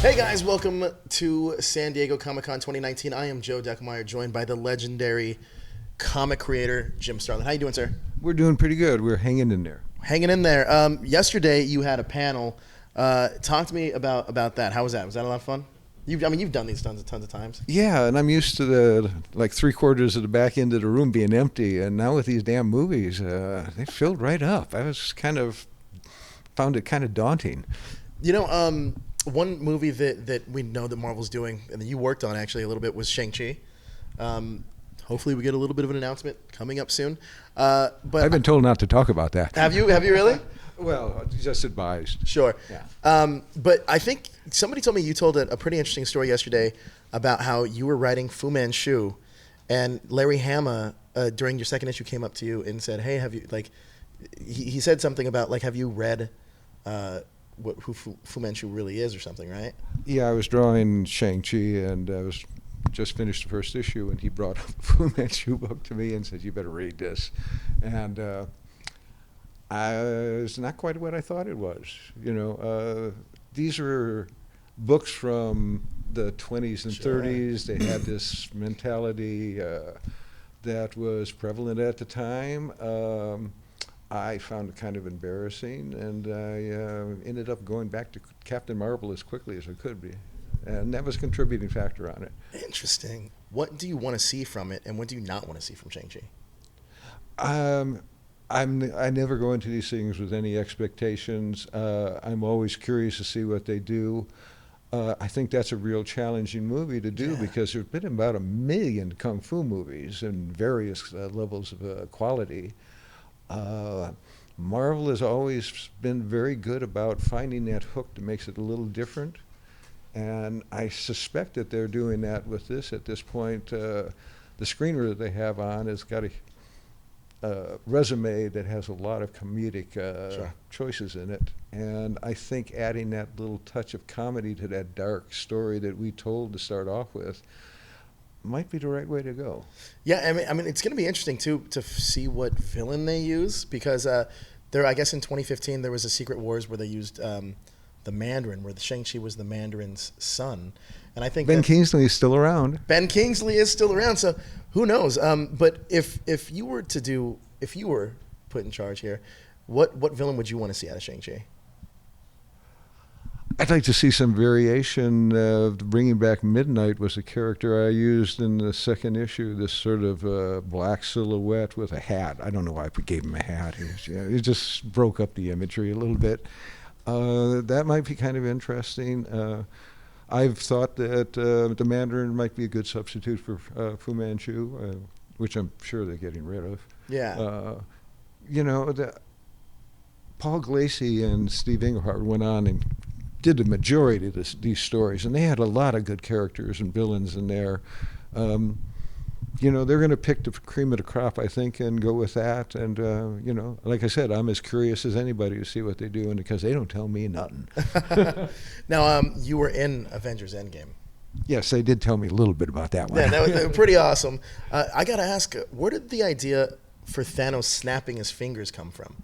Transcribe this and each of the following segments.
Hey guys, welcome to San Diego Comic-Con 2019. I am Joe Deckmeyer, joined by the legendary comic creator, Jim Starlin. How you doing, sir? We're doing pretty good. We're hanging in there. Hanging in there. Yesterday, you had a panel. Talk to me about that. How was that? Was that a lot of fun? You've done these tons of times. Yeah, and I'm used to the like 3/4 of the back end of the room being empty, and now with these damn movies, they filled right up. I was found it kind of daunting. You know, one movie that we know that Marvel's doing, and that you worked on actually a little bit, was ShangChi. Hopefully, we get a little bit of an announcement coming up soon. But I've been told not to talk about that. Have you really? Well, just advised. Sure. Yeah. But I think somebody told me you told a pretty interesting story yesterday about how you were writing Fu Manchu, and Larry Hama during your second issue came up to you and said, "Hey, have you He said something about have you read who Fu Manchu really is or something, right?" Yeah, I was drawing ShangChi, and I was just finished the first issue, and he brought a Fu Manchu book to me and said, "You better read this," and. It's not quite what I thought it was. You know, these are books from the 20s and Sure. 30s. They had this mentality that was prevalent at the time. I found it kind of embarrassing, and I ended up going back to Captain Marvel as quickly as I could be. And that was a contributing factor on it. Interesting. What do you want to see from it, and what do you not want to see from ShangChi? I never go into these things with any expectations. I'm always curious to see what they do. I think that's a real challenging movie to do because there's been about 1 million kung fu movies in various levels of quality. Marvel has always been very good about finding that hook that makes it a little different. And I suspect that they're doing that with this at this point. The screener that they have on has got a resume that has a lot of comedic choices in it, and I think adding that little touch of comedy to that dark story that we told to start off with might be the right way to go. Yeah, I mean, it's going to be interesting too to see what villain they use, because I guess in 2015 there was a Secret Wars where they used the Mandarin, where the Shang-Chi was the Mandarin's son, and I think Ben Kingsley is still around. Ben Kingsley is still around, so who knows? But if you were put in charge here, what villain would you want to see out of Shang-Chi? I'd like to see some variation. Bringing back Midnight was a character I used in the second issue, this sort of black silhouette with a hat. I don't know why we gave him a hat. It just broke up the imagery a little bit. That might be kind of interesting. I've thought that the Mandarin might be a good substitute for Fu Manchu, which I'm sure they're getting rid of. Yeah. You know, Paul Glacy and Steve Englehart went on and did the majority of these stories, and they had a lot of good characters and villains in there. You know, they're going to pick the cream of the crop, I think, and go with that. And, you know, like I said, I'm as curious as anybody to see what they do, and because they don't tell me nothing. Now, you were in Avengers Endgame. Yes, they did tell me a little bit about that one. Yeah, that was pretty awesome. I got to ask, where did the idea for Thanos snapping his fingers come from?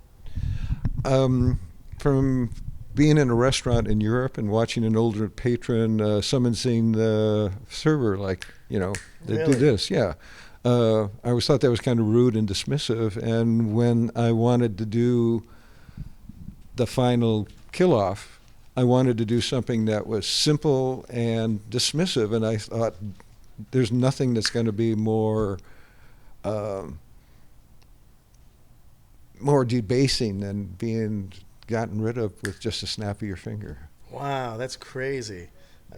From being in a restaurant in Europe and watching an older patron summoning the server, like, you know, they Really? do this, yeah. I always thought that was kind of rude and dismissive, and when I wanted to do the final kill-off, I wanted to do something that was simple and dismissive, and I thought there's nothing that's going to be more debasing than being gotten rid of with just a snap of your finger. Wow, that's crazy.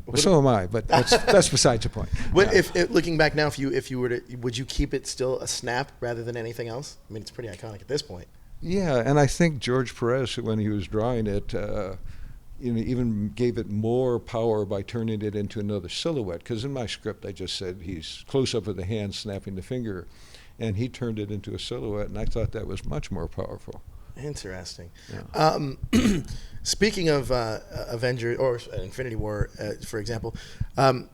Well, so am I, but that's besides the point. What if looking back now, if you were to, would you keep it still a snap rather than anything else? I mean, it's pretty iconic at this point. Yeah, and I think George Perez, when he was drawing it, you know, even gave it more power by turning it into another silhouette. Because in my script, I just said he's close up with the hand snapping the finger, and he turned it into a silhouette, and I thought that was much more powerful. Interesting. Yeah. Speaking of Avenger or Infinity War, for example,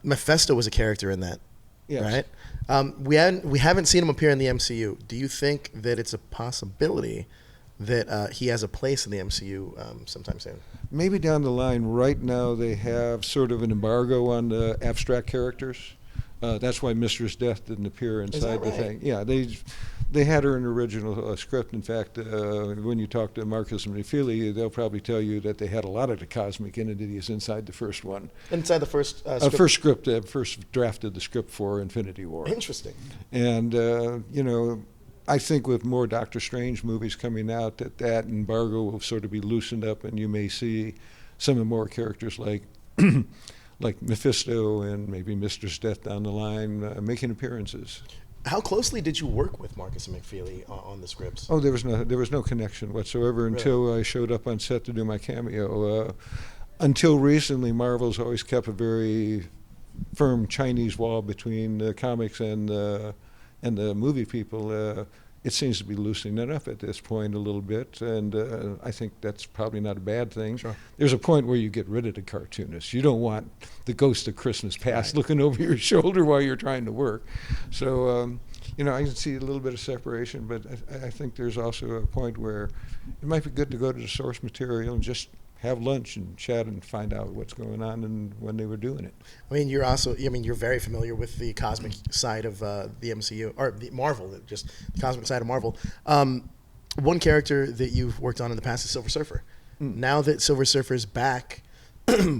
Mephisto was a character in that, Yes. right? We haven't seen him appear in the MCU. Do you think that it's a possibility that he has a place in the MCU sometime soon? Maybe down the line. Right now, they have sort of an embargo on the abstract characters. That's why Mistress Death didn't appear inside the thing. Yeah, they had her in the original script. In fact, when you talk to Marcus and McFeely, they'll probably tell you that they had a lot of the cosmic entities inside the first one. Inside the first script? First drafted the script for Infinity War. Interesting. And, I think with more Doctor Strange movies coming out, that embargo will sort of be loosened up, and you may see some of more characters like like Mephisto and maybe Mistress Death down the line making appearances. How closely did you work with Marcus and McFeely on the scripts? Oh, there was no connection whatsoever until I showed up on set to do my cameo. Until recently, Marvel's always kept a very firm Chinese wall between the comics and the movie people. It seems to be loosening it up at this point a little bit, and I think that's probably not a bad thing. Sure. There's a point where you get rid of the cartoonists. You don't want the ghost of Christmas past looking over your shoulder while you're trying to work. So, I can see a little bit of separation, but I think there's also a point where it might be good to go to the source material and just have lunch and chat and find out what's going on and when they were doing it. I mean, you're very familiar with the cosmic side of the MCU, or the Marvel, just the cosmic side of Marvel. One character that you've worked on in the past is Silver Surfer. Now that Silver Surfer's back,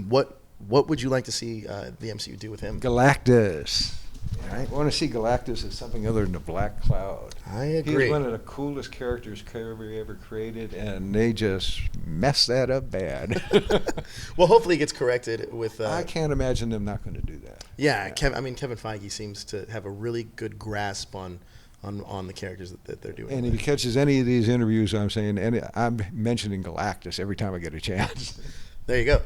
what would you like to see the MCU do with him? Galactus. I want to see Galactus as something other than a black cloud. I agree. He's one of the coolest characters Kirby ever created, and they just messed that up bad. Well, hopefully it gets corrected with... I can't imagine them not going to do that. Yeah, Kevin Feige seems to have a really good grasp on the characters that they're doing. And if he catches any of these interviews, I'm mentioning Galactus every time I get a chance. There you go.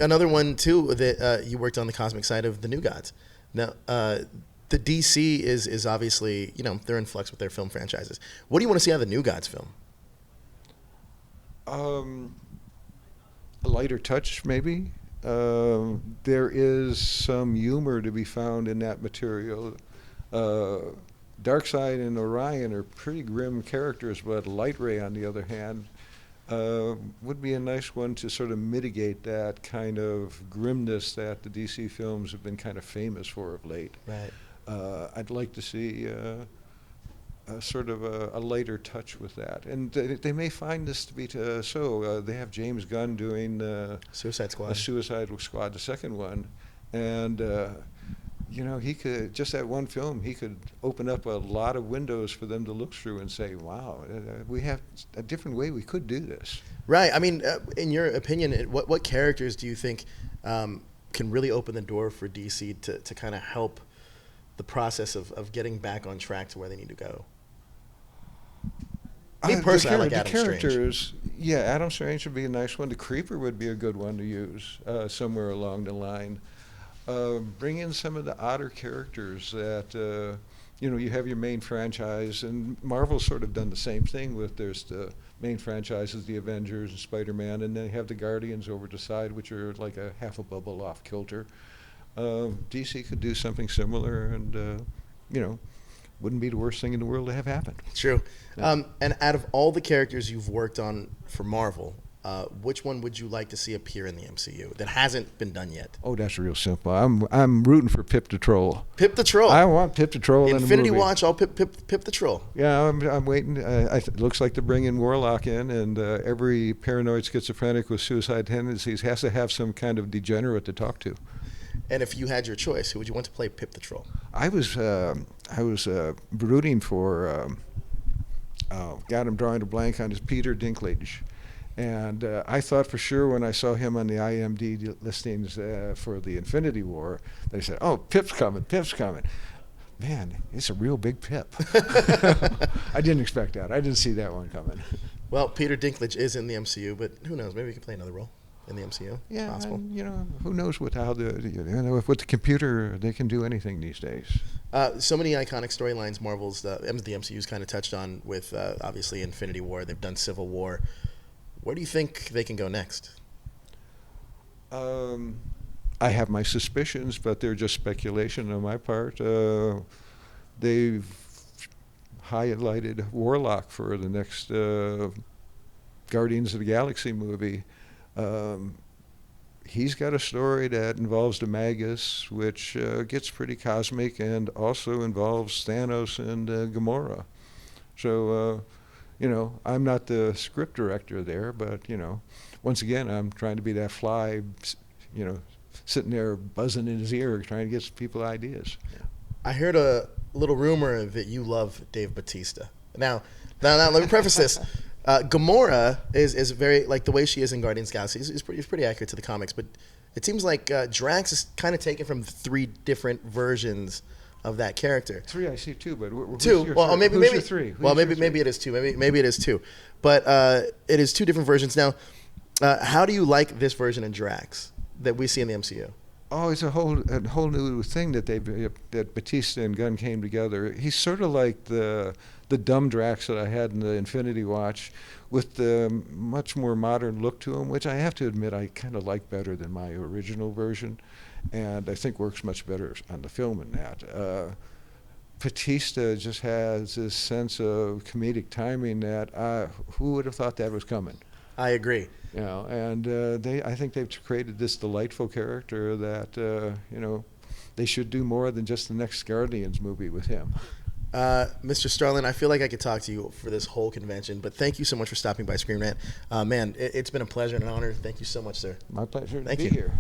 Another one, too, that you worked on the cosmic side of the New Gods. Now, the DC is obviously, they're in flux with their film franchises. What do you want to see out of the New Gods film? A lighter touch, maybe. There is some humor to be found in that material. Darkseid and Orion are pretty grim characters, but Light Ray, on the other hand, would be a nice one to sort of mitigate that kind of grimness that the DC films have been kind of famous for of late. Right. I'd like to see sort of a lighter touch with that. And they may find this to be so. They have James Gunn doing Suicide Squad. Suicide Squad, the second one. And he could, just that one film, he could open up a lot of windows for them to look through and say, wow, we have a different way we could do this. Right. I mean, in your opinion, what characters do you think can really open the door for DC to kind of help the process of getting back on track to where they need to go? Me personally, I like Adam characters, Strange. Yeah, Adam Strange would be a nice one. The Creeper would be a good one to use somewhere along the line. Bring in some of the odder characters that, you have your main franchise, and Marvel's sort of done the same thing with there's the main franchises, the Avengers and Spider-Man, and then they have the Guardians over the side, which are like a half a bubble off kilter. DC could do something similar, and, wouldn't be the worst thing in the world to have happened. True. Yeah. And out of all the characters you've worked on for Marvel, which one would you like to see appear in the MCU that hasn't been done yet? Oh, that's real simple. I'm rooting for Pip the Troll. Pip the Troll. I want Pip the Troll in the movie. Infinity Watch, I'll Pip the Troll. Yeah, I'm waiting. It looks like they're bringing Warlock in, and every paranoid schizophrenic with suicide tendencies has to have some kind of degenerate to talk to. And if you had your choice, who would you want to play Pip the Troll? I was rooting for. I'm drawing a blank on his Peter Dinklage. And I thought for sure when I saw him on the IMDb listings for the Infinity War, they said, "Oh, Pip's coming, Pip's coming." Man, it's a real big Pip. I didn't expect that. I didn't see that one coming. Well, Peter Dinklage is in the MCU, but who knows? Maybe he can play another role in the MCU. Yeah, possible. And, who knows with the computer they can do anything these days. So many iconic storylines Marvel's the MCU's kind of touched on with obviously Infinity War. They've done Civil War. Where do you think they can go next? I have my suspicions, but they're just speculation on my part. They've highlighted Warlock for the next Guardians of the Galaxy movie. He's got a story that involves the Magus, which gets pretty cosmic, and also involves Thanos and Gamora. So, I'm not the script director there, but, once again, I'm trying to be that fly, sitting there buzzing in his ear, trying to get people ideas. I heard a little rumor that you love Dave Bautista. Now, let me preface this. Gamora is very, like, the way she is in Guardians of the Galaxy is pretty accurate to the comics, but it seems like Drax is kind of taken from 3 different versions of that character. 3 I see too, but who's 2. Your well, maybe maybe 3. Well, maybe it is 2. Maybe it is 2. But it is 2 different versions. Now, how do you like this version of Drax that we see in the MCU? Oh, it's a whole new thing that Batista and Gunn came together. He's sort of like the dumb Drax that I had in the Infinity Watch, with the much more modern look to him, which I have to admit I kind of like better than my original version, and I think works much better on the film than that. Batista just has this sense of comedic timing that who would have thought that was coming? I agree. And I think they've created this delightful character that they should do more than just the next Guardians movie with him. Mr. Starlin, I feel like I could talk to you for this whole convention, but thank you so much for stopping by Screen Rant. Man, it's been a pleasure and an honor. Thank you so much, sir. My pleasure to Thank be you. here.